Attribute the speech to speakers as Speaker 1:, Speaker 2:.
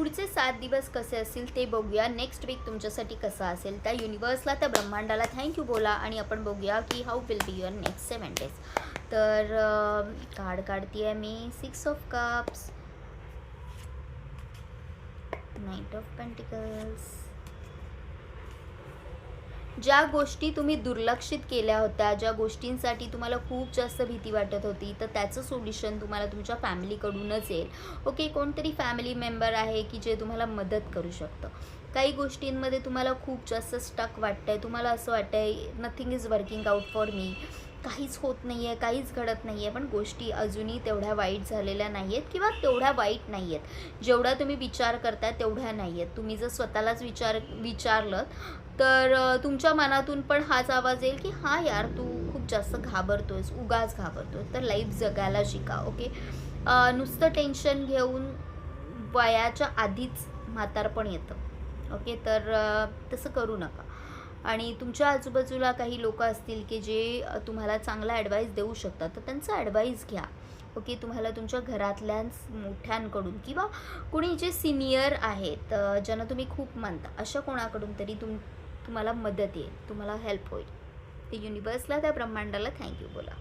Speaker 1: पुढचे 7 दिवस कसे असतील ते बघूया. नेक्स्ट वीक तुमच्यासाठी कसा असेल, त्या युनिवर्सला, त्या ब्रह्मांडाला थँक्यू बोला आणि आपण बघूया की how will be your next 7 days. तर कार्ड काढते आहे मी 6 of cups, Knight of pentacles. ज्या गोष्टी तुम्ही दुर्लक्षित केल्या होत्या, ज्या गोष्टींसाठी तुम्हाला खूप जास्त भीती वाटत होती, तर त्याचं सोल्युशन तुम्हाला तुमच्या फॅमिलीकडूनच येईल. ओके, कोणतरी फॅमिली मेंबर आहे की जे तुम्हाला मदत करू शकतं. काही गोष्टींमध्ये तुम्हाला खूप जास्त स्टक वाटतं आहे, तुम्हाला असं वाटतं आहे nothing is working out for me, काहीच होत नाही आहे, काहीच घडत नाही आहे. पण गोष्टी अजूनही तेवढ्या वाईट झालेल्या नाही आहेत किंवा तेवढ्या वाईट नाही आहेत. जेवढा तुम्ही विचार करताय तेवढ्या नाही आहेत. तुम्ही जर स्वतःलाच विचारलं तर तुमच्या मनातून पण हाच आवाज येईल की हां यार, तू खूप जास्त घाबरतोयस, उगाच घाबरतोय. तर लाईफ जगायला शिका. ओके, नुसतं टेन्शन घेऊन वयाच्या आधीच म्हातारपण येतं. ओके, तर तसं करू नका. आणि तुमच्या आजूबाजूला काही लोक असतील की जे तुम्हाला चांगला ॲडवाईस देऊ शकतात, तर त्यांचा ॲडवाईस घ्या. ओके, तुम्हाला तुमच्या घरातल्याच मोठ्यांकडून किंवा कोणी जे सिनियर आहेत, ज्यांना तुम्ही खूप मानता, अशा कोणाकडून तरी तुम्हाला मदत येईल, तुम्हाला हेल्प होईल. ते युनिवर्सला, त्या ब्रह्मांडाला थँक्यू बोला.